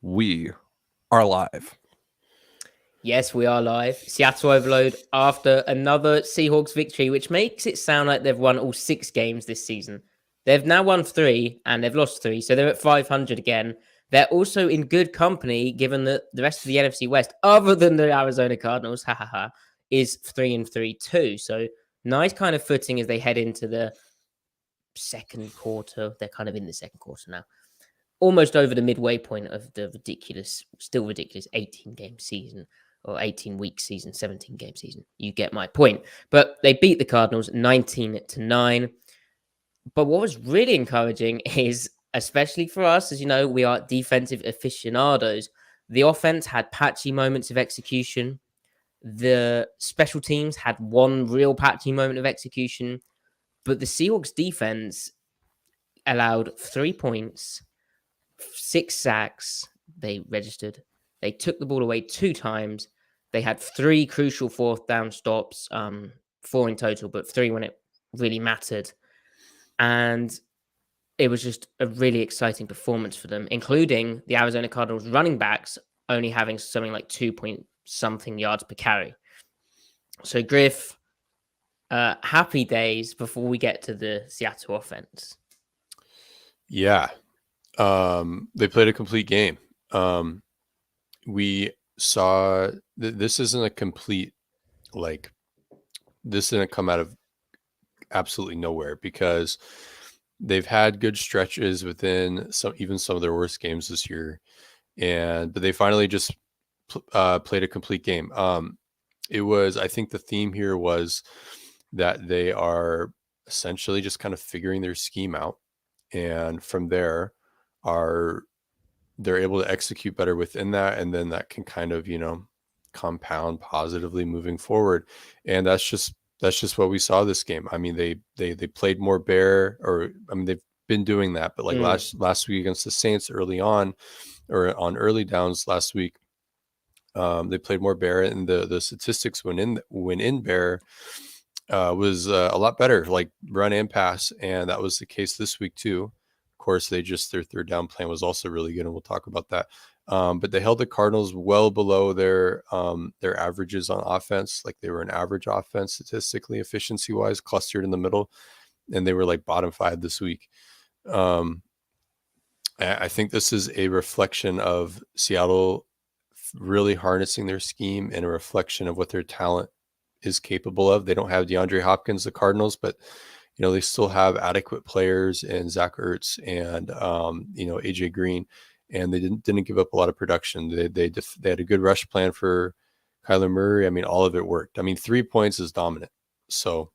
We are live. Yes, we are live. Seattle Overload after another Seahawks victory, which makes it sound like they've won all 6 games this season. They've now won 3 and they've lost 3, so they're at 500 again. They're also in good company given that the rest of the NFC West, other than the Arizona Cardinals, is 3-3 too. So nice kind of footing as they head into the second quarter. They're kind of in the second quarter now. Almost over the midway point of the still ridiculous 18-game season or 18-week season, 17-game season. You get my point. But they beat the Cardinals 19-9. But what was really encouraging is, especially for us, as you know, we are defensive aficionados, the offense had patchy moments of execution. The special teams had one real patchy moment of execution. But the Seahawks defense allowed 3 points, 6 sacks they registered. They took the ball away 2 times. They had 3 crucial fourth down stops, 4 in total, but 3 when it really mattered. And it was just a really exciting performance for them, including the Arizona Cardinals running backs only having something like 2-point-something yards per carry. So, Griff, happy days before we get to the Seattle offense. Yeah. They played a complete game. We saw this isn't a complete, this didn't come out of absolutely nowhere, because they've had good stretches within some of their worst games this year. But they finally just played a complete game. I think the theme here was that they are essentially just kind of figuring their scheme out. And from there they're able to execute better within that. And then that can kind of, compound positively moving forward. And that's just what we saw this game. I mean, they played more bear, they've been doing that, but last week against the Saints early on, or on early downs last week, they played more bear, and the statistics when in bear was a lot better, like run and pass. And that was the case this week too. Of course, their third down plan was also really good, and we'll talk about that. But they held the Cardinals well below their averages on offense. Like, they were an average offense statistically, efficiency wise, clustered in the middle, and they were like bottom 5 this week. I think this is a reflection of Seattle really harnessing their scheme, and a reflection of what their talent is capable of. They don't have DeAndre Hopkins, the Cardinals, but they still have adequate players in Zach Ertz and AJ Green, and they didn't give up a lot of production. They had a good rush plan for Kyler Murray. I mean, all of it worked. I mean, 3 points is dominant. So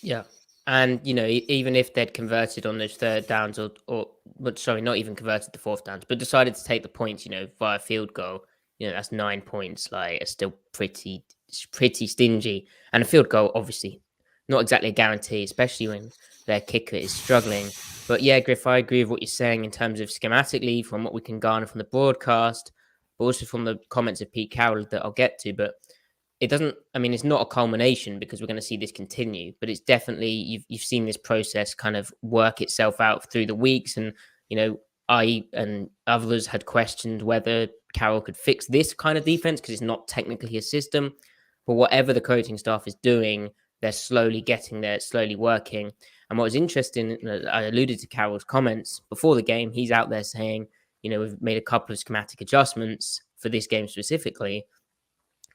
yeah. And, even if they'd converted on those third downs not even converted the fourth downs, but decided to take the points, via field goal, that's 9 points. Like, it's still pretty stingy. And a field goal, obviously, not exactly a guarantee, especially when their kicker is struggling. But yeah, Griff, I agree with what you're saying in terms of schematically, from what we can garner from the broadcast, but also from the comments of Pete Carroll that I'll get to. But it doesn't, it's not a culmination, because we're going to see this continue, but it's definitely, you've seen this process kind of work itself out through the weeks. And, I and others had questioned whether Carroll could fix this kind of defense, because it's not technically a system. But whatever the coaching staff is doing, they're slowly getting there, slowly working. And what was interesting, I alluded to Carroll's comments before the game. He's out there saying, we've made a couple of schematic adjustments for this game specifically.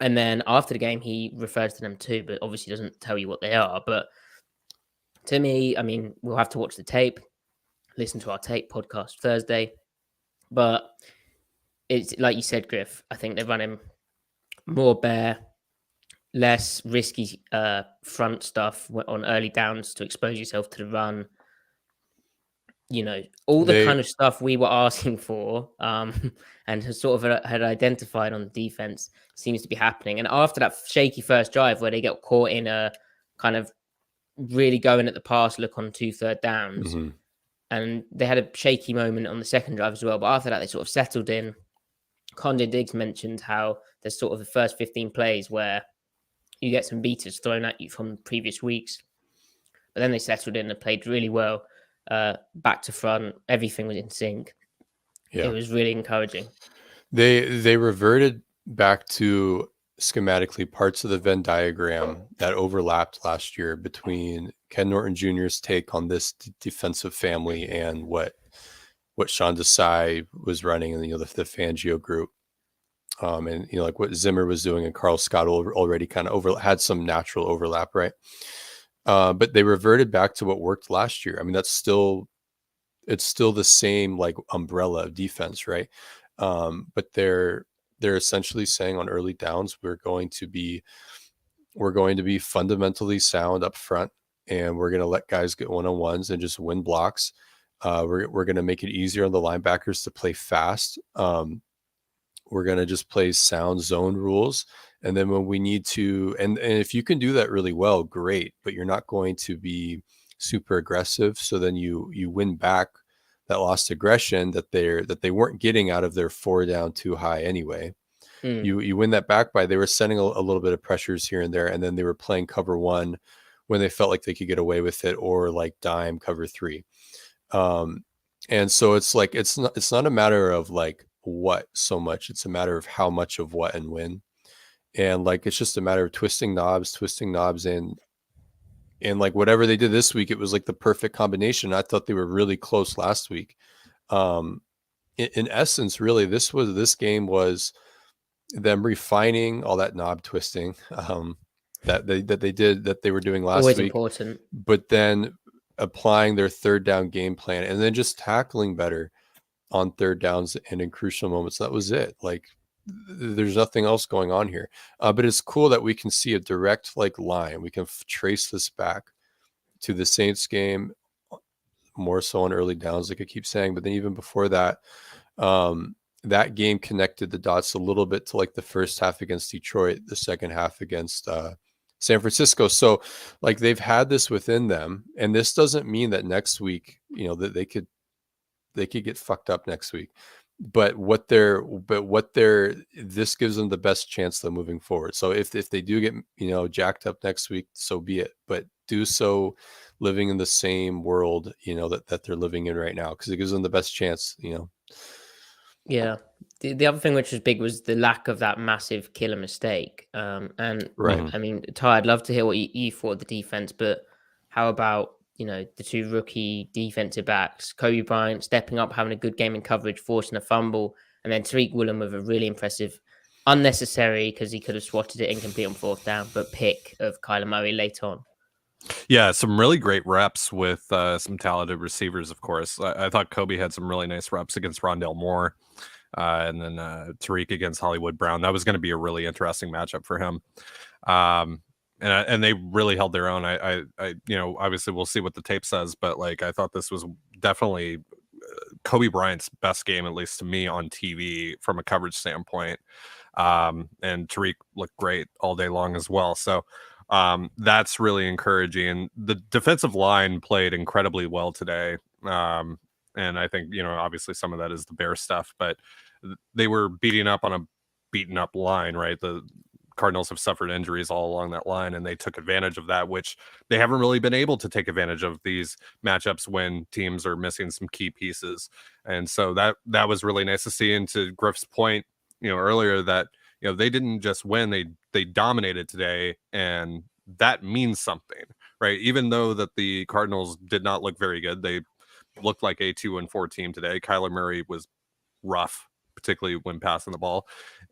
And then after the game, he refers to them too, but obviously doesn't tell you what they are. But to me, we'll have to watch the tape, listen to our tape podcast Thursday. But it's like you said, Griff, I think they're running more bear, less risky front stuff on early downs to expose yourself to the run. All the kind of stuff we were asking for and has sort of had identified on the defense seems to be happening. And after that shaky first drive where they get caught in a kind of really going at the pass look on 2 third downs, and they had a shaky moment on the second drive as well. But after that, they sort of settled in. Condé Diggs mentioned how there's sort of the first 15 plays where you get some beaters thrown at you from previous weeks. But then they settled in and played really well. Back to front, everything was in sync. it was really encouraging. They reverted back to schematically parts of the Venn diagram that overlapped last year between Ken Norton Jr.'s take on this defensive family and what Sean Desai was running, and the Fangio group, and like what Zimmer was doing, and Carl Scott already kind of had some natural overlap, right? But they reverted back to what worked last year. I mean, it's still the same like umbrella of defense, right? But they're essentially saying on early downs, we're going to be fundamentally sound up front, and we're going to let guys get one-on-ones and just win blocks. We're going to make it easier on the linebackers to play fast. We're going to just play sound zone rules. And then when we need to, and if you can do that really well, great, but you're not going to be super aggressive. So then you win back that lost aggression that they weren't getting out of their 4 down too high anyway. You win that back by, they were sending a little bit of pressures here and there, and then they were playing cover 1 when they felt like they could get away with it, or like dime cover 3. And so it's like, it's not a matter of like what so much, it's a matter of how much of what and when. And like, it's just a matter of twisting knobs and like whatever they did this week, it was like the perfect combination. I thought they were really close last week. In essence, really, this game was them refining all that knob twisting that they were doing last Always week, important. but then applying their 3rd down game plan, and then just tackling better on 3rd downs and in crucial moments. That was it. Like, there's nothing else going on here. But it's cool that we can see a direct like line. We can trace this back to the Saints game, more so on early downs, like I keep saying. But then even before that, that game connected the dots a little bit to like the first half against Detroit, the second half against San Francisco. So like, they've had this within them, and this doesn't mean that next week, that they could get fucked up next week. But this gives them the best chance though moving forward. So if they do get jacked up next week, so be it. But do so living in the same world that they're living in right now, because it gives them the best chance. Yeah. The other thing which was big was the lack of that massive killer mistake. And Right. I mean, Ty, I'd love to hear what you thought of the defense, but how about the 2 rookie defensive backs, Kobe Bryant stepping up, having a good game in coverage, forcing a fumble, and then Tariq Woolen with a really impressive, unnecessary, because he could have swatted it incomplete on 4th down, but pick of Kyler Murray late on. Yeah, some really great reps with some talented receivers, of course. I thought Kobe had some really nice reps against Rondale Moore, and then Tariq against Hollywood Brown. That was going to be a really interesting matchup for him. And they really held their own. I obviously we'll see what the tape says, but like, I thought this was definitely Kobe Bryant's best game, at least to me, on TV from a coverage standpoint. And Tariq looked great all day long as well. So that's really encouraging. And the defensive line played incredibly well today. And I think, obviously some of that is the Bear stuff, but they were beating up on a beaten up line, right? The Cardinals have suffered injuries all along that line, and they took advantage of that, which they haven't really been able to take advantage of these matchups when teams are missing some key pieces. And so that was really nice to see. And to Griff's point, earlier, that they didn't just win, they dominated today, and that means something, right? Even though that the Cardinals did not look very good, they looked like a 2-4 team today. Kyler Murray was rough, particularly when passing the ball.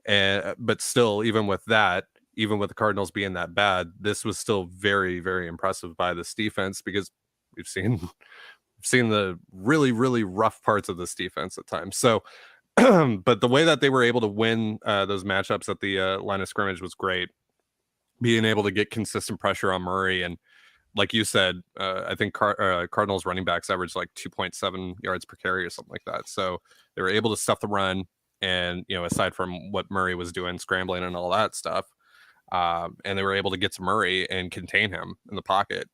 But still, even with the Cardinals being that bad, this was still very, very impressive by this defense, because we've seen the really, really rough parts of this defense at times. So, but the way that they were able to win those matchups at the line of scrimmage was great. Being able to get consistent pressure on Murray, and like you said, I think Cardinals running backs averaged like 2.7 yards per carry or something like that. So they were able to stuff the run, and aside from what Murray was doing, scrambling and all that stuff, and they were able to get to Murray and contain him in the pocket,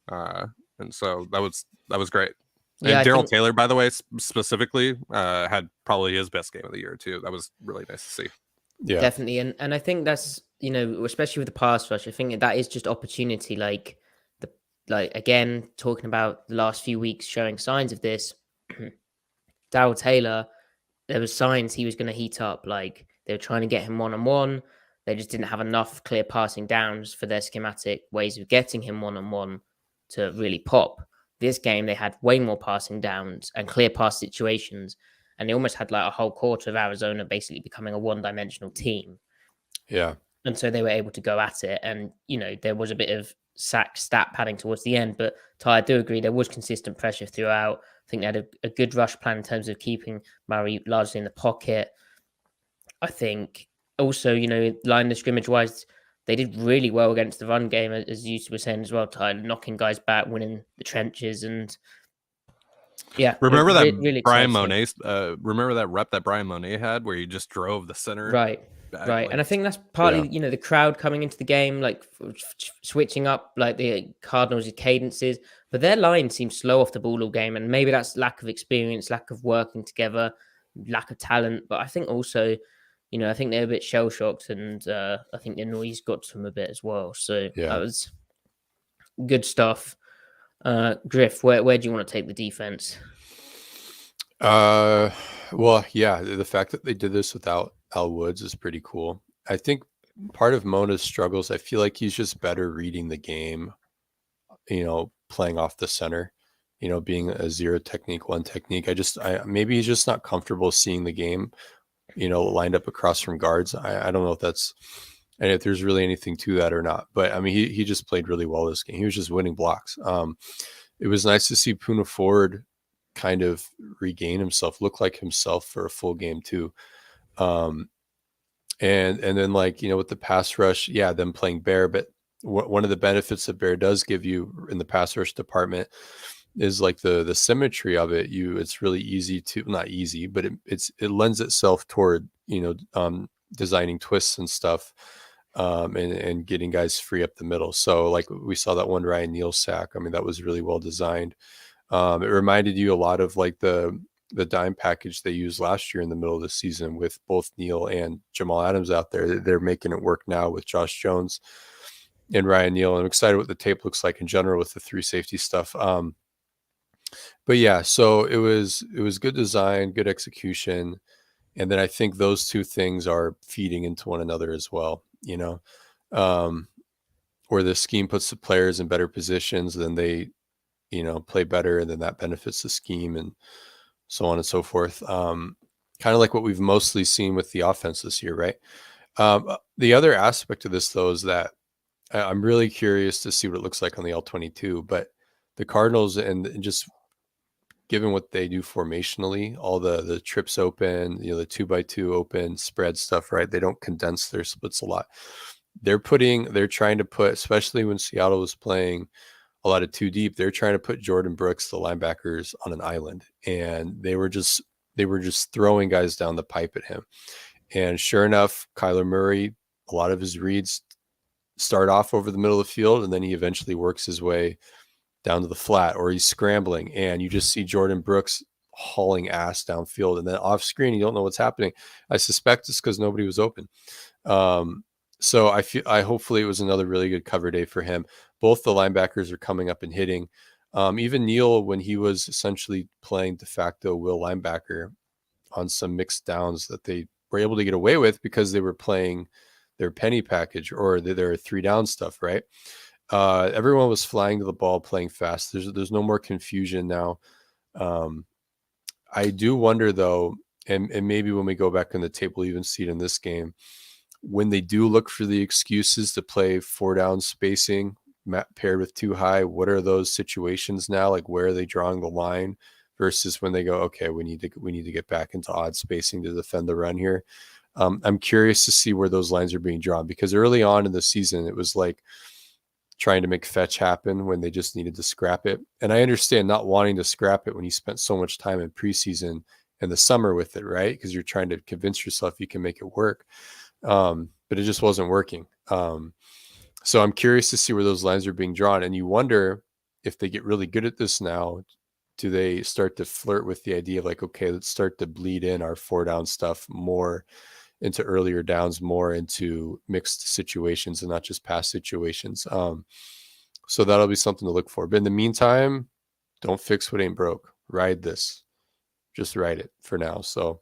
and so that was great. Yeah, and Darrell Taylor, by the way, specifically, had probably his best game of the year too. That was really nice to see. Yeah, definitely. And I think that's, especially with the pass rush, I think that is just opportunity. Like again, talking about the last few weeks showing signs of this, Darrell Taylor there were signs he was going to heat up. Like they were trying to get him one-on-one. They just didn't have enough clear passing downs for their schematic ways of getting him one-on-one to really pop. This game, they had way more passing downs and clear pass situations. And they almost had like a whole quarter of Arizona basically becoming a one-dimensional team. Yeah. And so they were able to go at it. And, there was a bit of sack stat padding towards the end. But Ty, I do agree there was consistent pressure throughout. I think they had a good rush plan in terms of keeping Murray largely in the pocket. I think also, line of scrimmage wise, they did really well against the run game, as you were saying as well, Ty, knocking guys back, winning the trenches. And yeah, Remember that really Brian exciting. Monet? Remember that rep that Brian Monet had where he just drove the center Right. back? Right. And I think that's partly, the crowd coming into the game, like switching up like the Cardinals' cadences. But their line seems slow off the ball all game. And maybe that's lack of experience, lack of working together, lack of talent. But I think also, I think they're a bit shell shocked, and I think the noise got to them a bit as well. So that was good stuff. Griff, where do you want to take the defense? Well, yeah, the fact that they did this without Al Woods is pretty cool. I think part of Mona's struggles, I feel like he's just better reading the game, playing off the center, being a 0 technique, 1 technique. Maybe he's just not comfortable seeing the game, lined up across from guards. I don't know if there's really anything to that or not, but I mean, he just played really well this game. He was just winning blocks. It was nice to see Poona Ford kind of regain himself, look like himself for a full game too. And then with the pass rush, them playing Bear, but one of the benefits that Bear does give you in the pass rush department is like the symmetry of it. It's really easy to, not easy, but it lends itself toward, designing twists and stuff, and getting guys free up the middle. So like we saw that one Ryan Neal sack. I mean, that was really well designed. It reminded you a lot of like the dime package they used last year in the middle of the season with both Neal and Jamal Adams out there. They're making it work now with Josh Jones and Ryan Neal. I'm excited what the tape looks like in general with the 3 safety stuff. But yeah, so it was good design, good execution. And then I think those two things are feeding into one another as well, where the scheme puts the players in better positions, then they, play better, and then that benefits the scheme and so on and so forth. Kind of like what we've mostly seen with the offense this year, right? The other aspect of this, though, is that I'm really curious to see what it looks like on the L22, but the Cardinals, and just given what they do formationally, all the trips open, the 2x2 open spread stuff, right? They don't condense their splits a lot. They're trying to put, especially when Seattle was playing a lot of 2 deep, they're trying to put Jordan Brooks, the linebackers, on an island, and they were just throwing guys down the pipe at him. And sure enough, Kyler Murray, a lot of his reads start off over the middle of the field, and then he eventually works his way down to the flat, or he's scrambling, and you just see Jordan Brooks hauling ass downfield, and then off screen, you don't know what's happening. I suspect it's because nobody was open. So hopefully it was another really good cover day for him. Both the linebackers are coming up and hitting. Even Neal, when he was essentially playing de facto will linebacker on some mixed downs that they were able to get away with because they were playing their penny package or their 3 down stuff, right? Everyone was flying to the ball, playing fast. There's no more confusion now. I do wonder though, and maybe when we go back in the tape, we'll even see it in this game, when they do look for the excuses to play 4 down spacing paired with 2 high, what are those situations now? Like, where are they drawing the line versus when they go, okay, we need to get back into odd spacing to defend the run here. I'm curious to see where those lines are being drawn, because early on in the season, it was like trying to make fetch happen when they just needed to scrap it. And I understand not wanting to scrap it when you spent so much time in preseason and the summer with it, right? Because you're trying to convince yourself you can make it work. But it just wasn't working. So I'm curious to see where those lines are being drawn. And you wonder if they get really good at this now, do they start to flirt with the idea of like, okay, let's start to bleed in our 4 down stuff more into earlier downs, more into mixed situations and not just pass situations. So that'll be something to look for. But in the meantime, don't fix what ain't broke. Ride this. Just ride it for now. So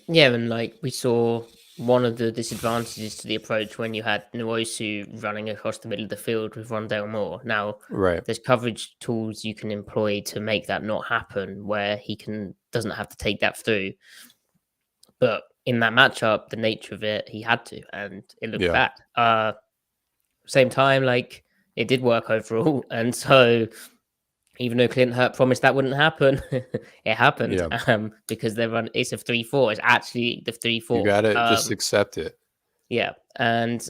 Yeah, and like we saw one of the disadvantages to the approach when you had Nwosu running across the middle of the field with Rondale Moore. Now, Right. there's coverage tools you can employ to make that not happen, where he doesn't have to take that through. But in that matchup, the nature of it, he had to, and it looked Yeah. bad. Same time, like it did work overall, and so even though Clint Hurt promised that wouldn't happen, it happened. Yeah. Because it's a 3-4. It's actually the 3-4. You got to just accept it. Yeah, and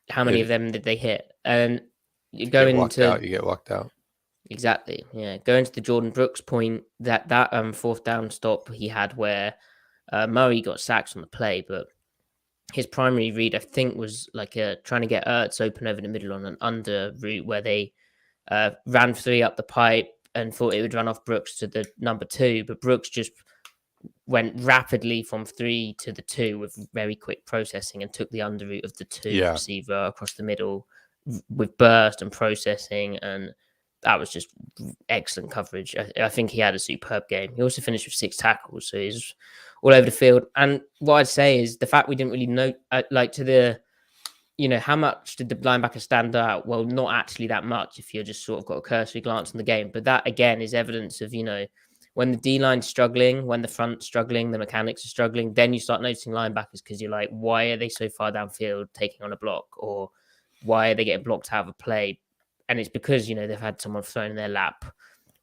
how many It of them did they hit? And you you go get walked into out. You get walked out. exactly, yeah. Going to the Jordan Brooks point, that fourth down stop he had where Murray got sacked on the play, but his primary read I think was like trying to get Ertz open over the middle on an under route where they ran 3 up the pipe and thought it would run off Brooks to the number 2, but Brooks just went rapidly from 3 to the 2 with very quick processing and took the under route of the 2 receiver across the middle with burst and processing, and that was just excellent coverage. I think he had a superb game. He also finished with 6 tackles, so he's all over the field. And what I'd say is the fact we didn't really know, how much did the linebacker stand out? Well, not actually that much if you're just sort of got a cursory glance on the game. But that, again, is evidence of, when the D-line's struggling, when the front's struggling, the mechanics are struggling, then you start noticing linebackers because you're like, why are they so far downfield taking on a block? Or why are they getting blocked out of a play? And it's because, they've had someone thrown in their lap.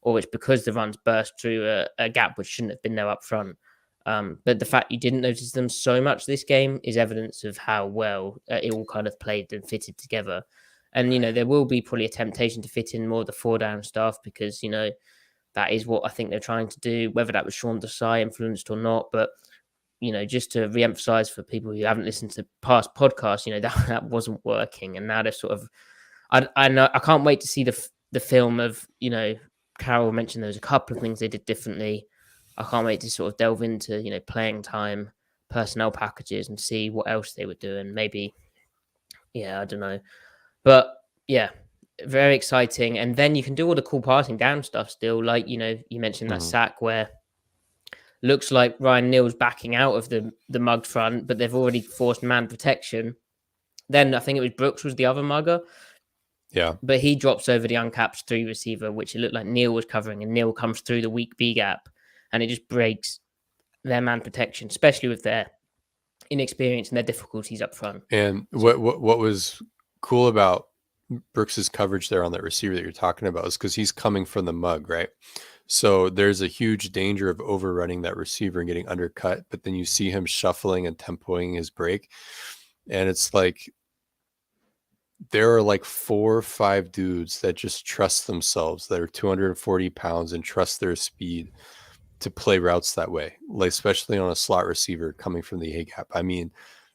Or it's because the runs burst through a gap which shouldn't have been there up front. But the fact you didn't notice them so much this game is evidence of how well it all kind of played and fitted together. And, there will be probably a temptation to fit in more of the 4-down stuff because, that is what I think they're trying to do, whether that was Sean Desai influenced or not. But, just to re-emphasize for people who haven't listened to past podcasts, that wasn't working. And now they're sort of, I know, I can't wait to see the film of, Carol mentioned there was a couple of things they did differently. I can't wait to sort of delve into, playing time, personnel packages and see what else they were doing. Maybe, I don't know. But yeah, very exciting. And then you can do all the cool passing down stuff still. Like, you mentioned that sack where looks like Ryan Neal's backing out of the mugged front, but they've already forced man protection. Then I think it was Brooks was the other mugger. Yeah. But he drops over the uncapped 3 receiver, which it looked like Neal was covering, and Neal comes through the weak B gap. And it just breaks their man protection, especially with their inexperience and their difficulties up front. And what was cool about Brooks's coverage there on that receiver that you're talking about is because he's coming from the mug, right? So there's a huge danger of overrunning that receiver and getting undercut, but then you see him shuffling and tempoing his break. And it's like there are like 4 or 5 dudes that just trust themselves that are 240 pounds and trust their speed to play routes that way, like especially on a slot receiver coming from the A gap. I mean,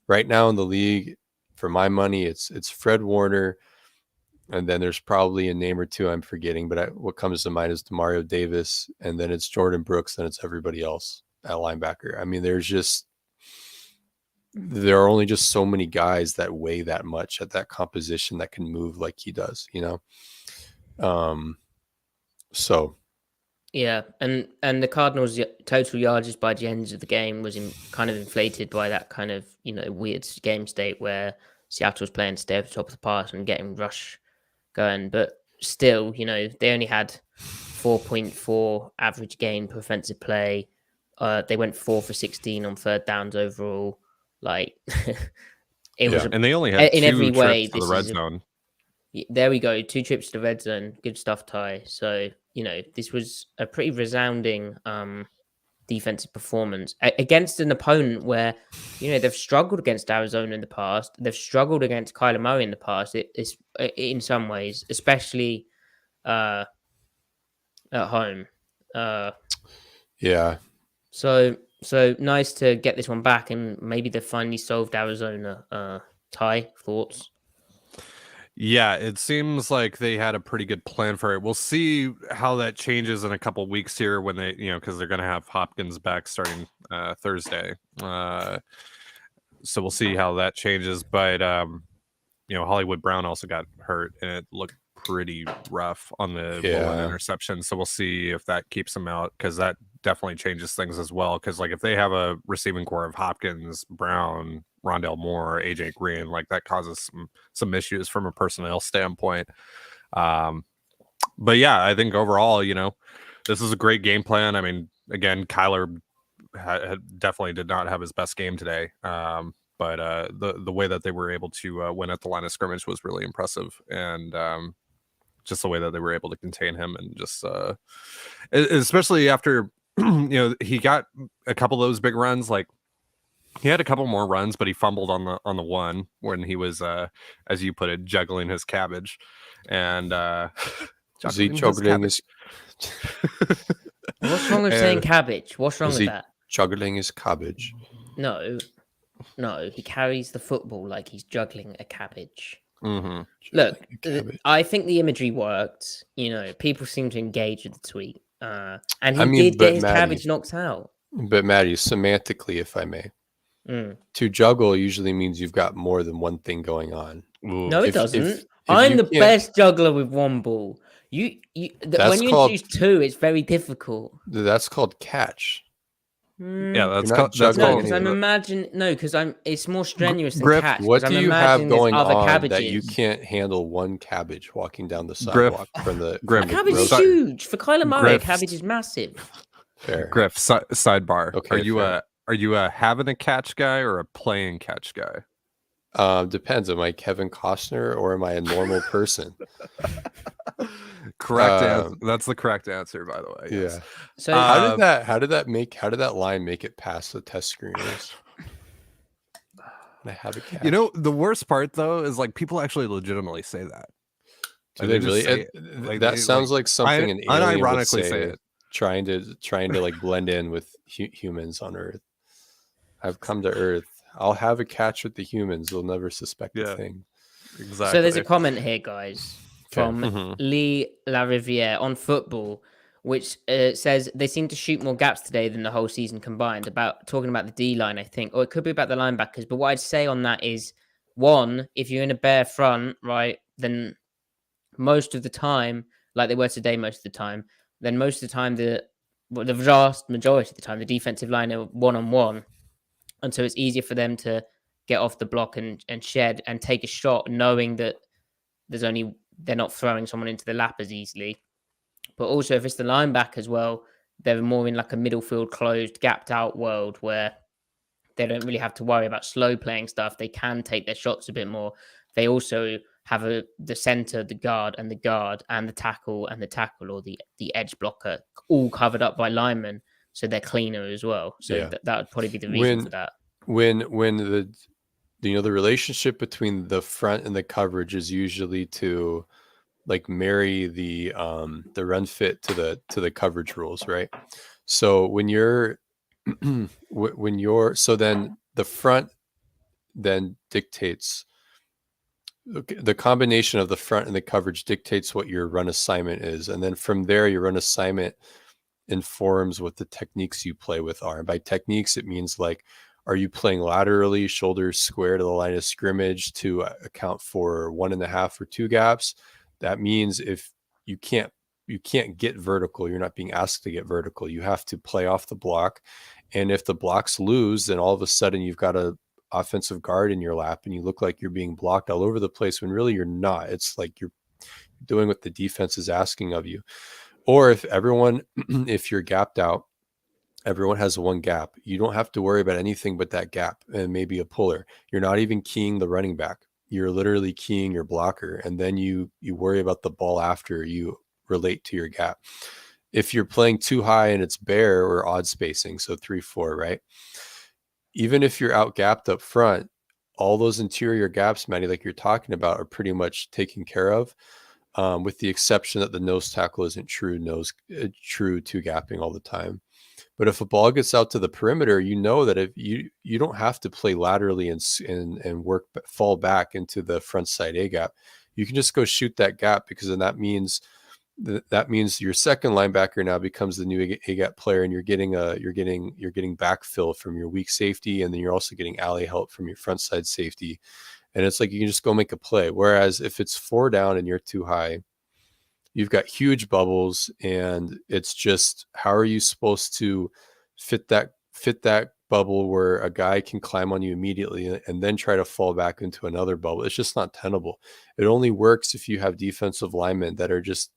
right now in the league, for my money, it's Fred Warner, and then there's probably a name or two I'm forgetting, but what comes to mind is Demario Davis, and then it's Jordan Brooks, then it's everybody else at linebacker. I mean, there are only just so many guys that weigh that much at that composition that can move like he does, So yeah, and the Cardinals' total yardage by the end of the game was kind of inflated by that kind of weird game state where Seattle was playing to stay at the top of the pass and getting rush going, but still, they only had 4.4 average gain per offensive play. They went 4 for 16 on third downs overall. Like was, and they only had in 2 every way trips to the red zone. There we go, 2 trips to the red zone. Good stuff, Ty. So this was a pretty resounding defensive performance against an opponent where they've struggled against Arizona in the past. They've struggled against Kyler Murray in the past. It's in some ways, especially at home. Yeah. So nice to get this one back, and maybe they finally solved Arizona. Ty, thoughts? Yeah, it seems like they had a pretty good plan for it. We'll see how that changes in a couple weeks here when they, because they're going to have Hopkins back starting Thursday. So we'll see how that changes. But, Hollywood Brown also got hurt, and it looked pretty rough on the goal line interception. So we'll see if that keeps him out, because that definitely changes things as well. Because like if they have a receiving core of Hopkins, Brown, Rondell Moore, AJ Green, like that causes some issues from a personnel standpoint. But yeah, I think overall, this is a great game plan. I mean, again, Kyler definitely did not have his best game today. But the way that they were able to win at the line of scrimmage was really impressive, and just the way that they were able to contain him, and just especially after he got a couple of those big runs. Like he had a couple more runs, but he fumbled on the one when he was, as you put it, juggling his cabbage, and is he juggling his? What's wrong with saying cabbage? What's wrong with that? Juggling his cabbage. No, he carries the football like he's juggling a cabbage. Mm-hmm. Look, I think the imagery worked. People seem to engage with the tweet. And he did get his cabbage knocked out. But Maddie, semantically, if I may, to juggle usually means you've got more than one thing going on. Ooh. No, it doesn't. I'm the best juggler with one ball. When you introduce two, it's very difficult. That's called catch. Yeah, that's called. Because I'm imagining. No, because it's more strenuous than Griff, catch. What do you have going on cabbages. that you can't handle one cabbage walking down the sidewalk from the? A cabbage is huge for Kyler Murray. A cabbage is massive. Fair. Griff, sidebar. Okay, are you a having a catch guy or a playing catch guy? Depends. Am I Kevin Costner or am I a normal person? Correct answer. That's the correct answer, by the way. Yes. Yeah. So how did that line make it past the test screeners? I have a catch. The worst part though is like people actually legitimately say that. Do they really? That sounds like something an alien would say it. Trying to like blend in with humans on Earth. I've come to Earth. I'll have a catch with the humans. They'll never suspect a thing. Exactly. So there's a comment here, guys, from Lee Lariviere on football, which says they seem to shoot more gaps today than the whole season combined. Talking about the D line, I think, or it could be about the linebackers. But what I'd say on that is, one, if you're in a bare front, right, then most of the time, like they were today, most of the time, then most of the time the vast majority of the time, the defensive line are one-on-one. And so it's easier for them to get off the block and shed and take a shot, knowing that they're not throwing someone into the lap as easily. But also, if it's the linebacker as well, they're more in like a middle field, closed, gapped out world where they don't really have to worry about slow playing stuff. They can take their shots a bit more. They also have the center, the guard, and the tackle, or the edge blocker all covered up by linemen. So they're cleaner as well. So that would probably be the reason for that. When the relationship between the front and the coverage is usually to like marry the run fit to the coverage rules, right? So when you're so then the front then dictates the combination of the front and the coverage dictates what your run assignment is, and then from there your run assignment informs what the techniques you play with are. And by techniques, it means like, are you playing laterally, shoulders square to the line of scrimmage to account for 1.5 or 2 gaps? That means if you can't get vertical, you're not being asked to get vertical. You have to play off the block. And if the blocks lose, then all of a sudden you've got a offensive guard in your lap and you look like you're being blocked all over the place when really you're not. It's like you're doing what the defense is asking of you. Or if you're gapped out, everyone has one gap. You don't have to worry about anything but that gap and maybe a puller. You're not even keying the running back. You're literally keying your blocker. And then you worry about the ball after you relate to your gap. If you're playing too high and it's bare or odd spacing, so 3-4, right? Even if you're out gapped up front, all those interior gaps, Maddie, like you're talking about, are pretty much taken care of. With the exception that the nose tackle isn't true two gapping all the time. But if a ball gets out to the perimeter, you know that if you don't have to play laterally and fall back into the front side A gap. You can just go shoot that gap, because then that means your second linebacker now becomes the new A gap player, and you're getting backfill from your weak safety, and then you're also getting alley help from your front side safety. And it's like you can just go make a play. Whereas if it's 4 down and you're too high, you've got huge bubbles, and it's just, how are you supposed to fit that bubble where a guy can climb on you immediately and then try to fall back into another bubble? It's just not tenable. It only works if you have defensive linemen that are just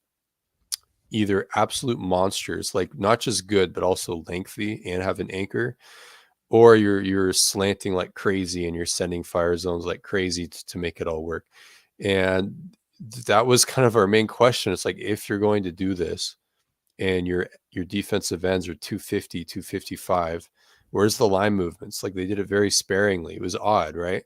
either absolute monsters, like not just good but also lengthy and have an anchor, or you're slanting like crazy and you're sending fire zones like crazy to make it all work. And that was kind of our main question. It's like, if you're going to do this and your defensive ends are 250, 255, where's the line movements? Like, they did it very sparingly. It was odd, right?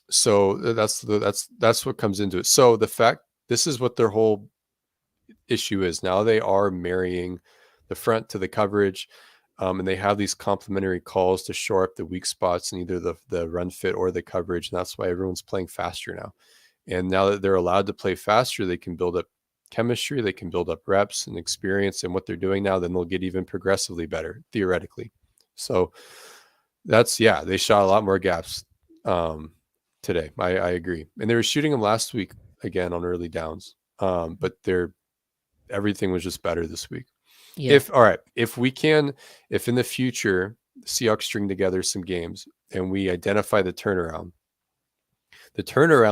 So that's what comes into it. So the fact, this is what their whole issue is now. They are marrying the front to the coverage, and they have these complementary calls to shore up the weak spots in either the run fit or the coverage. And that's why everyone's playing faster now. And now that they're allowed to play faster, they can build up chemistry, they can build up reps and experience in what they're doing now. Then they'll get even progressively better, theoretically. So that's, yeah, they shot a lot more gaps today. I agree. And they were shooting them last week again on early downs. But everything was just better this week. Yeah. If in the future the Seahawks string together some games and we identify the turnaround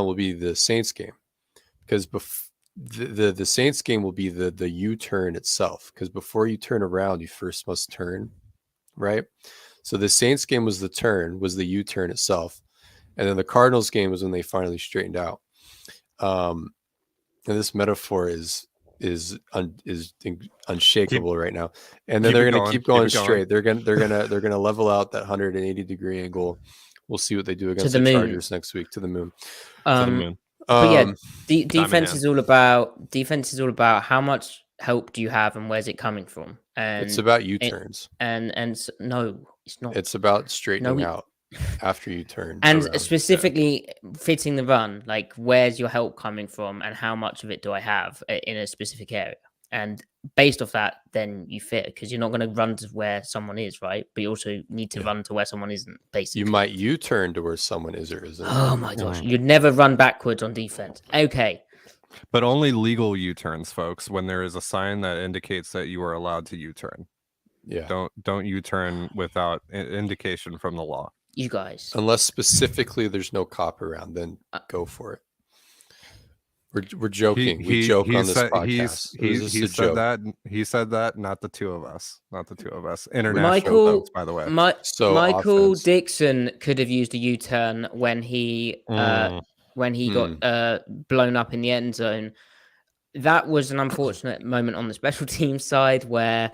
will be the Saints game, because the Saints game will be the U-turn itself, because before you turn around, you first must turn, right? So the Saints game was the U-turn itself, and then the Cardinals game was when they finally straightened out. And this metaphor is unshakable right now. And then they're going to keep going straight. They're going to level out that 180-degree angle. We'll see what they do against the Chargers next week. To the moon. But yeah, defense is all about how much help do you have and where's it coming from. And it's about U-turns. No, it's not. It's about straightening out after you turn, and specifically fitting the run. Like, where's your help coming from, and how much of it do I have in a specific area? And based off that, then you fit, because you're not going to run to where someone is, right? But you also need to run to where someone isn't. Basically, you might U-turn to where someone is or isn't. Oh my gosh, you'd never run backwards on defense. Okay. But only legal U-turns, folks, when there is a sign that indicates that you are allowed to U-turn. Yeah. Don't U-turn without indication from the law. You guys. Unless specifically there's no cop around, then go for it. We're joking. We joke on this podcast. He said that, not the two of us. International Michael, folks, by the way. Michael Dixon could have used a U-turn when he got blown up in the end zone. That was an unfortunate moment on the special team side where,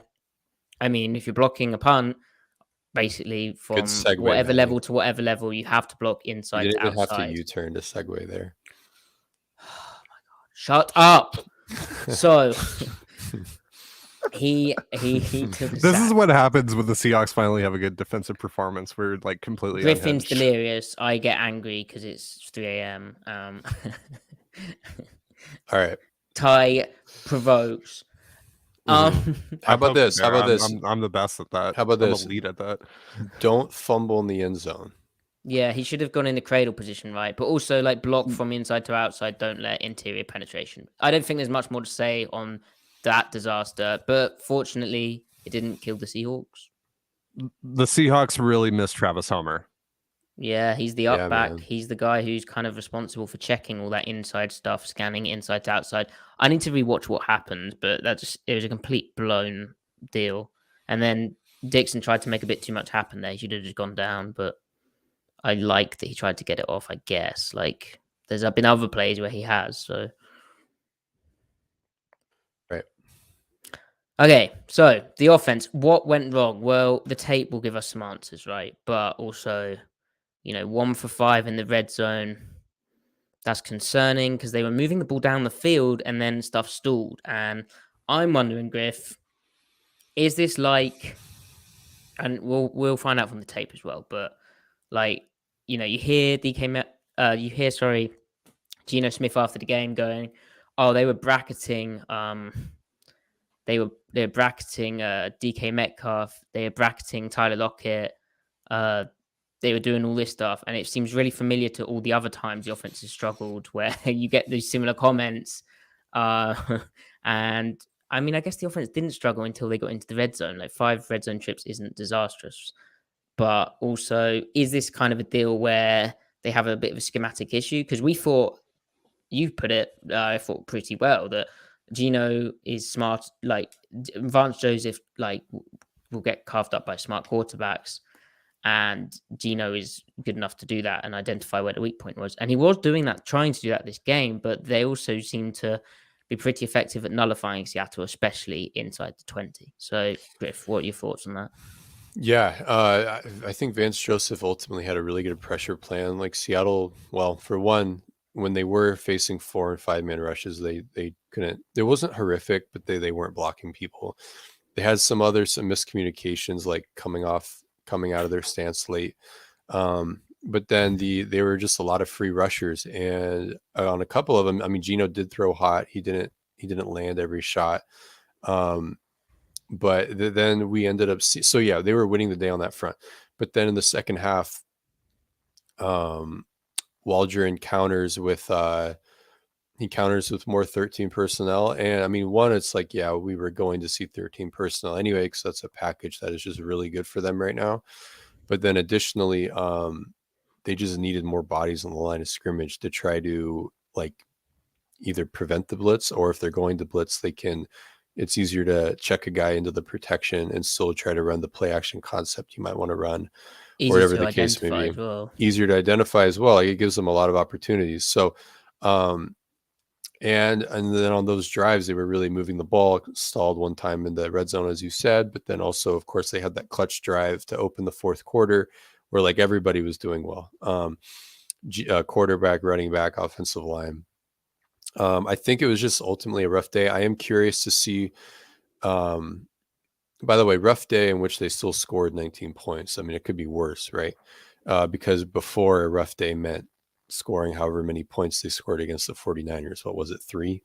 I mean, if you're blocking a punt, basically from whatever level to whatever level, you have to block inside to outside. You didn't have to U-turn to segue there. Oh my god! Shut up. So he took. This is what happens when the Seahawks finally have a good defensive performance. We're like completely. Griffin's unhinged. delirious. I get angry because it's 3 a.m. All right. Ty provokes. How about this? I'm the best at that. How about this? I'm elite at that. Don't fumble in the end zone. Yeah, he should have gone in the cradle position, right? But also, like, block from inside to outside. Don't let interior penetration. I don't think there's much more to say on that disaster, but fortunately, it didn't kill the Seahawks. The Seahawks really miss Travis Homer. Yeah, he's the up back. Man. He's the guy who's kind of responsible for checking all that inside stuff, scanning inside to outside. I need to rewatch what happened, but it was a complete blown deal. And then Dixon tried to make a bit too much happen there. He should have just gone down, but I like that he tried to get it off, I guess. Like, there's been other plays where he has, so. Right. Okay, so the offense, what went wrong? Well, the tape will give us some answers, right? But also, 1 for 5 in the red zone. That's concerning because they were moving the ball down the field and then stuff stalled. And I'm wondering, Griff, is this like, and we'll find out from the tape as well, but like, you hear Geno Smith after the game going, oh, they were bracketing DK Metcalf, they were bracketing Tyler Lockett, they were doing all this stuff, and it seems really familiar to all the other times the offense has struggled, where you get these similar comments. And I mean, I guess the offense didn't struggle until they got into the red zone. Like 5 red zone trips isn't disastrous. But also, is this kind of a deal where they have a bit of a schematic issue? Because we thought, you put it, I thought pretty well, that Gino is smart. Like Vance Joseph, like will get carved up by smart quarterbacks, and Gino is good enough to do that and identify where the weak point was. And he was doing that, trying to do that this game, but they also seem to be pretty effective at nullifying Seattle, especially inside the 20. So, Griff, what are your thoughts on that? Yeah, I think Vance Joseph ultimately had a really good pressure plan. Like Seattle, well, for one, when they were facing 4 and 5 man rushes, they couldn't. It wasn't horrific, but they weren't blocking people. They had some miscommunications, like coming out of their stance late. But then they were just a lot of free rushers, and on a couple of them, I mean, Gino did throw hot. He didn't land every shot. But then we ended up so yeah, they were winning the day on that front. But then in the second half, Waldron counters with more 13 personnel. And I mean, one, it's like, yeah, we were going to see 13 personnel anyway, because that's a package that is just really good for them right now. But then additionally, they just needed more bodies on the line of scrimmage to try to like either prevent the blitz, or if they're going to blitz, it's easier to check a guy into the protection and still try to run the play action concept you might want to run, or whatever the case may be. Well. Easier to identify as well. Like, it gives them a lot of opportunities. So, and then on those drives, they were really moving the ball, stalled one time in the red zone, as you said, but then also, of course, they had that clutch drive to open the fourth quarter where like everybody was doing well. Quarterback, running back, offensive line. I think it was just ultimately a rough day. I am curious to see, by the way, rough day in which they still scored 19 points. I mean, it could be worse, right? Because before, a rough day meant scoring however many points they scored against the 49ers. What was it, 3?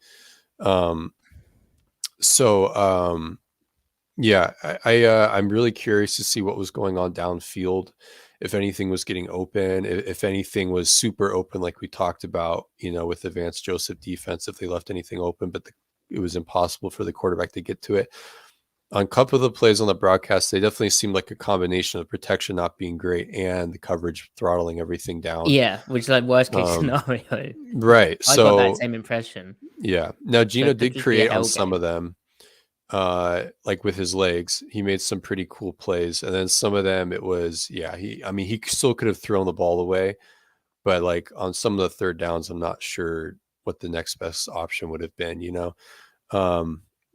Yeah, I'm really curious to see what was going on downfield. If anything was getting open, if anything was super open, like we talked about, with the Vance Joseph defense, if they left anything open, but it was impossible for the quarterback to get to it. On a couple of the plays on the broadcast, they definitely seemed like a combination of protection not being great and the coverage throttling everything down. Yeah, which is like worst case scenario. Right. I got that same impression. Yeah. Now, Gino did create on some of them. Like with his legs, he made some pretty cool plays, and then some of them it was, he still could have thrown the ball away, but like on some of the third downs, I'm not sure what the next best option would have been.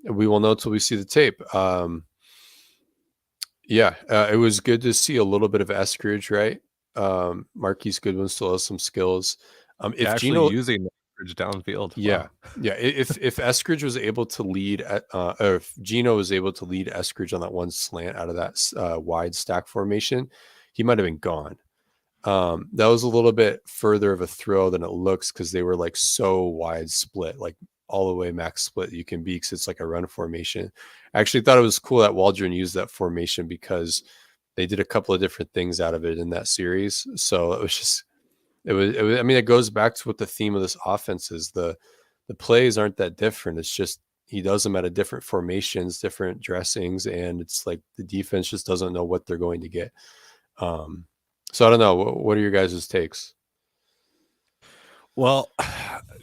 We will know till we see the tape. It was good to see a little bit of Eskridge, right? Marquise Goodwin still has some skills. If actually Gino using downfield. Yeah. If Eskridge was able to lead, or if Gino was able to lead Eskridge on that one slant out of that wide stack formation, he might have been gone. That was a little bit further of a throw than it looks, because they were like so wide split, like all the way max split you can be, because it's like a run formation. I actually thought it was cool that Waldron used that formation, because they did a couple of different things out of it in that series. So it was just. It was. I mean, it goes back to what the theme of this offense is. The plays aren't that different. It's just he does them out of different formations, different dressings, and it's like the defense just doesn't know what they're going to get. So I don't know. What are your guys' takes? Well,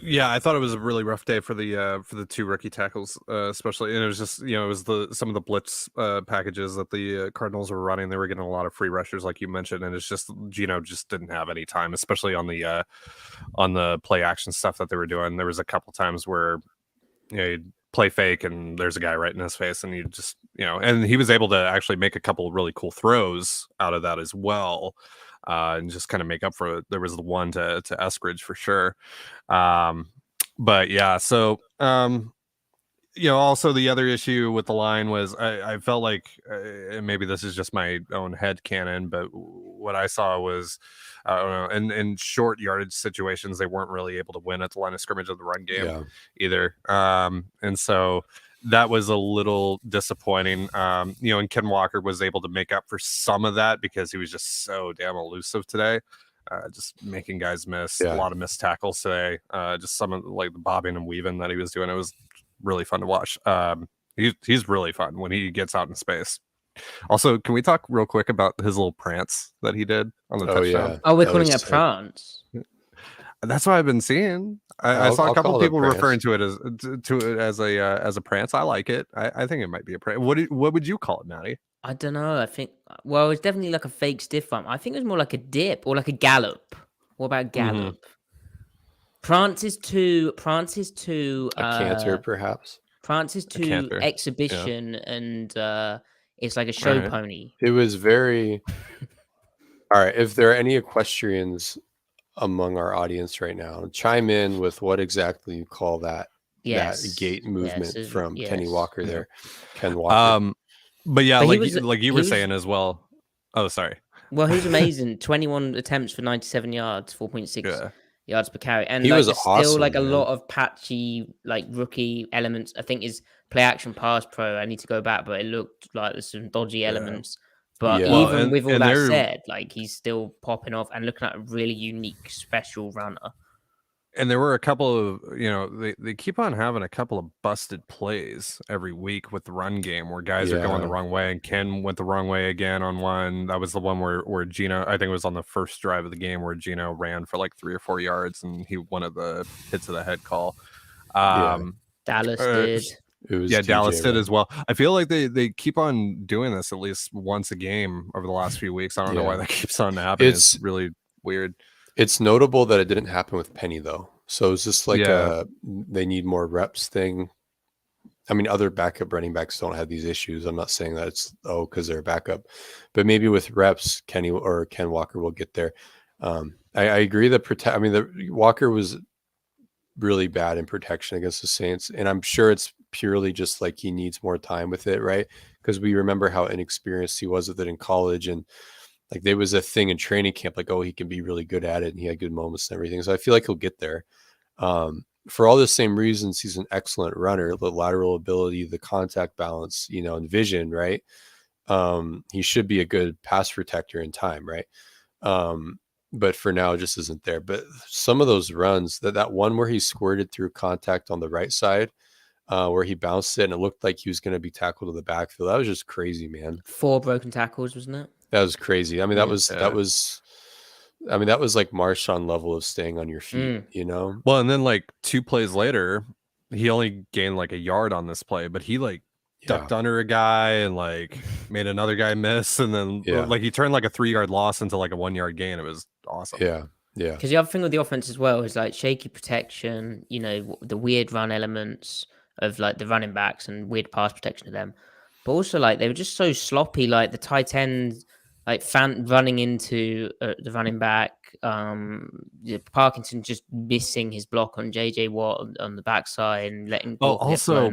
yeah, I thought it was a really rough day for the 2 rookie tackles, especially, and it was just it was some of the blitz packages that the Cardinals were running. They were getting a lot of free rushers, like you mentioned, and it's just Gino just didn't have any time, especially on the play action stuff that they were doing. There was a couple times where you'd play fake and there's a guy right in his face, and you just and he was able to actually make a couple of really cool throws out of that as well. And just kind of make up for it. There was the one to Eskridge for sure. But yeah, so also the other issue with the line was I felt like, and maybe this is just my own head canon, but what I saw was I don't know, in short yardage situations, they weren't really able to win at the line of scrimmage of the run game either. And so that was a little disappointing. And Ken Walker was able to make up for some of that because he was just so damn elusive today. just making guys miss. A Yeah. lot of missed tackles today. Just some of like the bobbing and weaving that he was doing. It was really fun to watch. He's really fun when he gets out in space. Also, can we talk real quick about his little prance that he did on the touchdown? Oh, we're That calling was it a sick. prance. That's what I've been seeing. I saw a I'll couple call it a people prance. referring to it as a prance. I like it. I think it might be a prance. What would you call it, Maddie? I don't know. I think, well, it's definitely like a fake stiff arm. I think it was more like a dip or like a gallop. What about gallop? Prance is too. A canter, perhaps. Prance is too canter, yeah. exhibition, and it's like a show Alright. pony. It was very. All right. If there are any equestrians among our audience right now, chime in with what exactly you call that gait movement from Kenny Walker there. Ken Walker. But yeah, But he like was- like you he were was- saying as well. Oh, sorry. Well, he was amazing. 21 attempts for 97 yards, 4.6 Yeah. yards per carry, and He like, was there's still awesome, like a man. lot of patchy like rookie elements. I think his play action pass pro. I need to go back, but it looked like there's some dodgy elements. But Yeah. Well, even and- with all and that they're- said, like he's still popping off and looking at a really unique, special runner. And there were a couple of, they keep on having a couple of busted plays every week with the run game where guys are going the Yeah. wrong way, and Ken went the wrong way again on one. That was the one where Gino, I think it was on the first drive of the game where Gino ran for like 3 or 4 yards and he wanted the hits of the head call. Dallas did. It was Yeah, TJ, Dallas did right? as well. I feel like they keep on doing this at least once a game over the last few weeks. I don't know why that keeps on happening. It's really weird. It's notable that it didn't happen with Penny though. So it's just like they need more reps thing. I mean, other backup running backs don't have these issues. I'm not saying that it's because they're a backup, but maybe with reps, Kenny or Ken Walker will get there. I agree that the Walker was really bad in protection against the Saints, and I'm sure it's purely just like he needs more time with it, right? Because we remember how inexperienced he was with it in college, and like there was a thing in training camp, like, oh, he can be really good at it, and he had good moments and everything. So I feel like he'll get there. For all the same reasons, he's an excellent runner, the lateral ability, the contact balance, and vision, right? He should be a good pass protector in time, right? But for now, it just isn't there. But some of those runs, that one where he squirted through contact on the right side, where he bounced it and it looked like he was going to be tackled in the backfield, that was just crazy, man. 4 broken tackles, wasn't it? That was crazy. I mean, that was like Marshawn level of staying on your feet, Well, and then like 2 plays later, he only gained like a yard on this play, but he like ducked under a guy and like made another guy miss, and then like he turned like a 3-yard loss into like a 1-yard gain. It was awesome. Yeah. Because the other thing with the offense as well is like shaky protection, the weird run elements of like the running backs and weird pass protection of them. But also like they were just so sloppy, like the tight end, like running into the running back, Parkinson just missing his block on JJ Watt on the backside and letting. Also,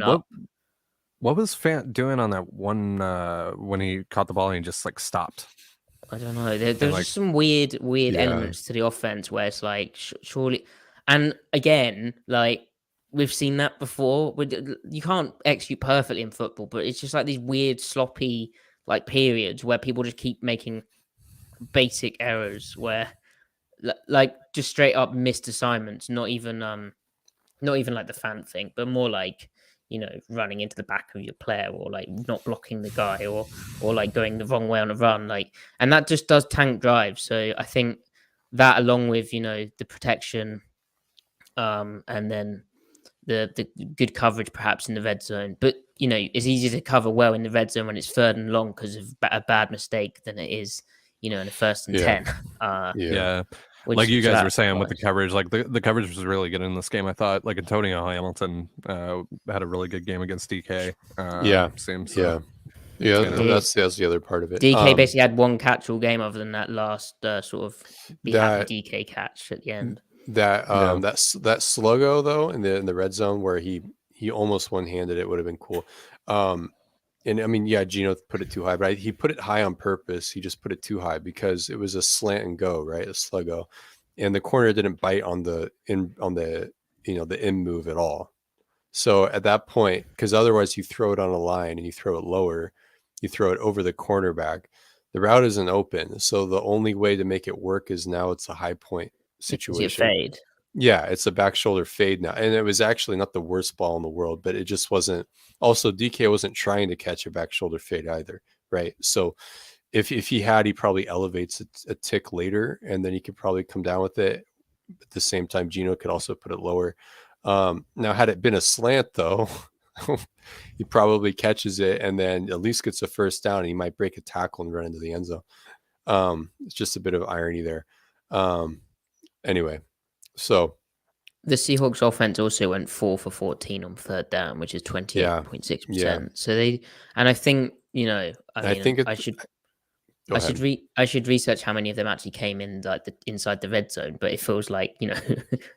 what was Fant doing on that one when he caught the ball and he just like stopped? I don't know. There's just some weird elements to the offense where it's like surely, and again, like we've seen that before. You can't execute perfectly in football, but it's just like these weird, sloppy like periods where people just keep making basic errors where like just straight up missed assignments, not even like the fan thing, but more like running into the back of your player or like not blocking the guy or like going the wrong way on a run, like, and that just does tank drive. So I think that along with the protection and then the good coverage perhaps in the red zone, but it's easier to cover well in the red zone when it's 3rd and long because of a bad mistake than it is in the 1st and 10. Like you guys were saying with the coverage, like the coverage was really good in this game. I thought like Antonio Hamilton had a really good game against DK. Seems that's the other part of it. DK basically had 1 catch all game other than that last sort of happy DK catch at the end. That sluggo though in the red zone where he almost one-handed it would have been cool. And I mean, Gino put it too high, but he put it high on purpose. He just put it too high because it was a slant and go, right? A sluggo, and the corner didn't bite on the in move at all. So at that point, because otherwise you throw it on a line and you throw it lower, you throw it over the cornerback. The route isn't open, so the only way to make it work is now it's a high point Is it situation. fade? Yeah, it's a back shoulder fade now. And it was actually not the worst ball in the world, but it just wasn't. Also, DK wasn't trying to catch a back shoulder fade either, right? So if he had, he probably elevates a tick later, and then he could probably come down with it. At the same time, Gino could also put it lower. Now, had it been a slant, though, he probably catches it and then at least gets a first down. And he might break a tackle and run into the end zone. It's just a bit of irony there. Anyway, so the Seahawks offense also went 4 for 14 on third down, which is 28.6%. Yeah. So I think, I should research how many of them actually came in like inside the red zone, but it feels like,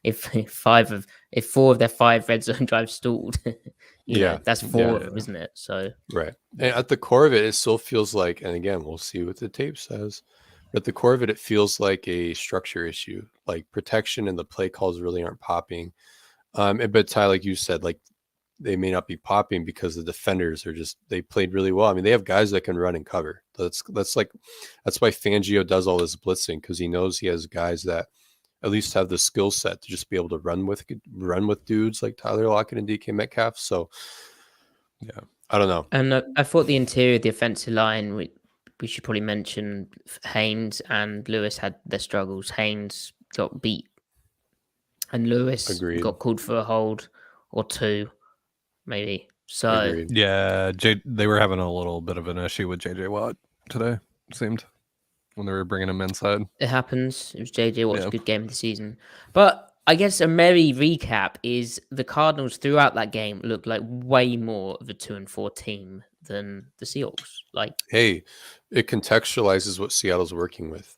if 4 of their 5 red zone drives stalled, that's 4 of them, isn't it? So right. And at the core of it, it still feels like, and again, we'll see what the tape says. But at the core of it, it feels like a structure issue, like protection and the play calls really aren't popping. But Ty, like you said, like they may not be popping because the defenders are they played really well. I mean, they have guys that can run and cover. That's why Fangio does all this blitzing, because he knows he has guys that at least have the skill set to just be able to run with dudes like Tyler Lockett and DK Metcalf. So yeah, I don't know. And I thought the interior of the offensive line, we should probably mention Haynes and Lewis had their struggles. Haynes got beat and Lewis got called for a hold or 2, maybe. So Agreed. Yeah, they were having a little bit of an issue with JJ Watt today, it seemed, when they were bringing him inside. It happens. It was JJ Watt's good game of the season. But I guess a merry recap is the Cardinals throughout that game looked like way more of a 2-4 team than the Seahawks. Like, hey, it contextualizes what Seattle's working with.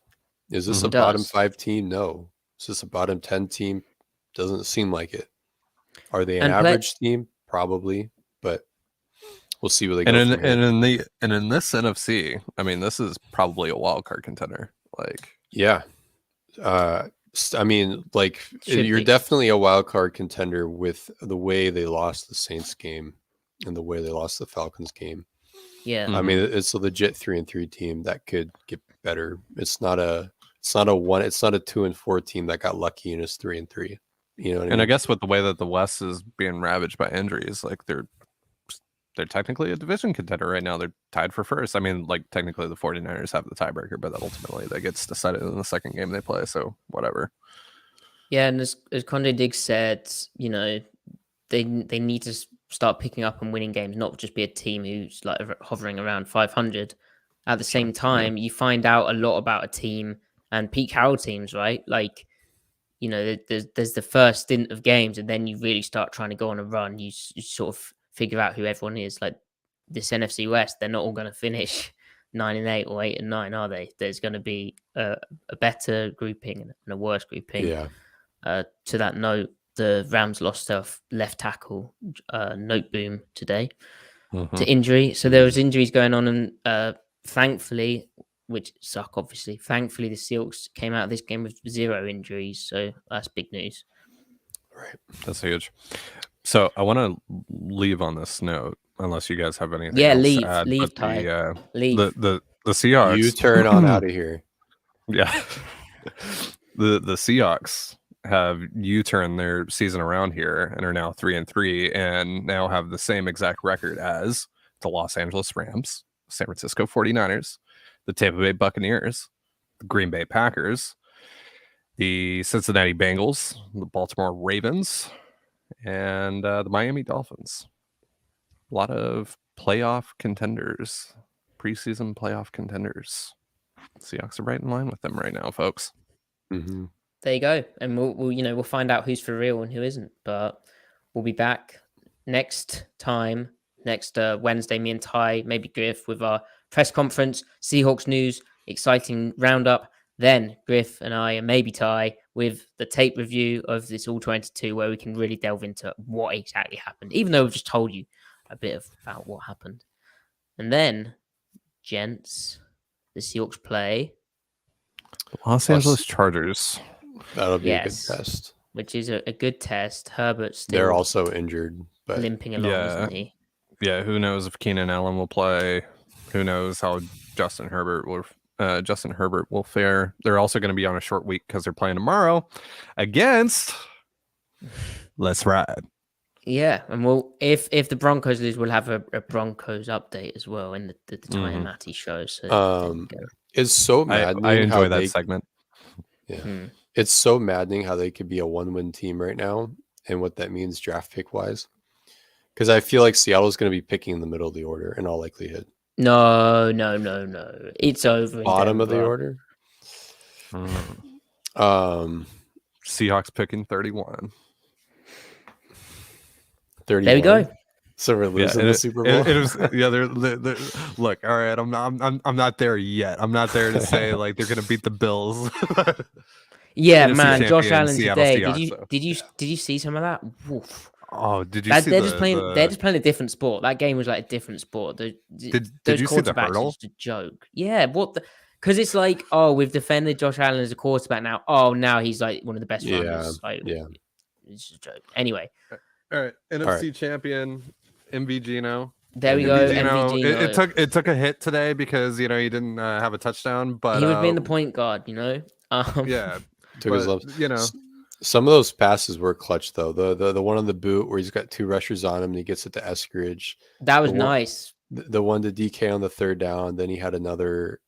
Is this a bottom 5 team? No. Is this a bottom 10 team? Doesn't seem like it. Are they an average team? Probably, but we'll see where they go. And in this NFC, I mean, this is probably a wild card contender. Like, yeah. I mean, like, you're definitely a wild card contender with the way they lost the Saints game and the way they lost the Falcons game. Yeah. I mean, it's a legit 3-3 team that could get better. It's not a 2-4 team that got lucky and is 3-3. You know what I mean? I guess with the way that the West is being ravaged by injuries, like they're technically a division contender right now. They're tied for first. I mean, like technically the 49ers have the tiebreaker, but ultimately that gets decided in the second game they play. So whatever. Yeah, and as Condé Diggs said, they need to start picking up and winning games, not just be a team who's like hovering around 500. At the same time, you find out a lot about a team and Pete Carroll teams, right? Like, there's the first stint of games, and then you really start trying to go on a run. You sort of figure out who everyone is. Like this NFC West, they're not all going to finish 9-8 or 8-9, are they? There's going to be a better grouping and a worse grouping. Yeah. To that note, the Rams lost their left tackle, Noteboom, today to injury. So there was injuries going on, and thankfully, which suck, obviously. Thankfully, the Seahawks came out of this game with 0 injuries, so that's big news. Right, that's huge. So I want to leave on this note, unless you guys have anything. Yeah, else leave, to add, leave, Ty. Leave. The Seahawks. You turn on out of here. Yeah, the Seahawks have U-turned their season around here and are now 3-3, and now have the same exact record as the Los Angeles Rams, San Francisco 49ers, the Tampa Bay Buccaneers, the Green Bay Packers, the Cincinnati Bengals, the Baltimore Ravens, and the Miami Dolphins. A lot of playoff contenders, preseason playoff contenders. Seahawks are right in line with them right now, folks. Mm-hmm. There you go, and we'll find out who's for real and who isn't. But we'll be back next Wednesday. Me and Ty, maybe Griff, with our press conference, Seahawks news, exciting roundup. Then Griff and I, and maybe Ty, with the tape review of this All 22, where we can really delve into what exactly happened, even though we've just told you a bit about what happened. And then, gents, the Seahawks play Los Angeles Chargers. That'll be a good test. Which is a good test. Herbert's still they're also injured, but limping along, isn't he? Yeah, who knows if Keenan Allen will play. Who knows how Justin Herbert will fare. They're also going to be on a short week because they're playing tomorrow against Let's Ride. Yeah, and if the Broncos lose, we'll have a Broncos update as well in the Ty and Matty show. So there we go. It's so maddening. I enjoy how that segment. Yeah, it's so maddening how they could be a 1-win team right now, and what that means draft pick wise. Because I feel like Seattle's going to be picking in the middle of the order in all likelihood. No. It's over. Bottom of the order. Seahawks picking 31. 31. There we go. So we're losing the Super Bowl. It was, yeah. They're look. All right, I'm not there yet. I'm not there to say like they're gonna beat the Bills. Yeah, NFC man. Josh champion Allen Seattle today. Seahawks, did you see some of that? Woof. Oh, did you see They're just playing a different sport. That game was like a different sport. Did you see the hurdle? Just a joke. Yeah, because it's like, oh, we've defended Josh Allen as a quarterback now. Oh, now he's like one of the best runners. Like, it's just a joke. Anyway. All right, NFC champion MV Gino. There we go. MV Gino. It took a hit today because he didn't have a touchdown, but he was being the point guard. Yeah, took his lumps. Some of those passes were clutch though. The one on the boot where he's got 2 rushers on him and he gets it to Eskridge. That was nice. The one to DK on the 3rd down. Then he had another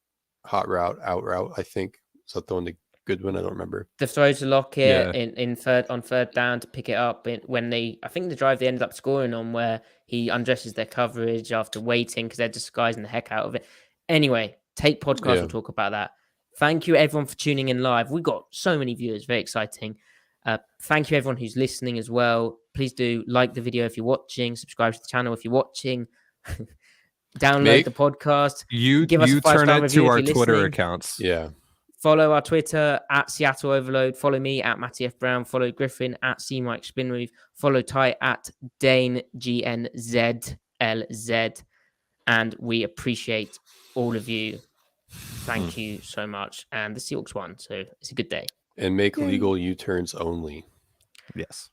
hot route, out route. I think is that the one to Goodwin? I don't remember. The throw to Lockett on 3rd down to pick it up when I think the drive they ended up scoring on where he undresses their coverage after waiting because they're disguising the heck out of it. Anyway, Take Podcast will talk about that. Thank you everyone for tuning in live. We got so many viewers, very exciting. Thank you everyone who's listening as well. Please do like the video if you're watching, subscribe to the channel if you're watching, download the podcast. Give us a 5-star review to our Twitter accounts. Yeah. Follow our Twitter at Seattle Overload. Follow me at Matty F. Brown. Follow Griffin at C Mike Spinmove. Follow Ty at Dane GNZLZ. And we appreciate all of you. Thank you so much. And the Seahawks won, so it's a good day. And make legal U-turns only. Yes.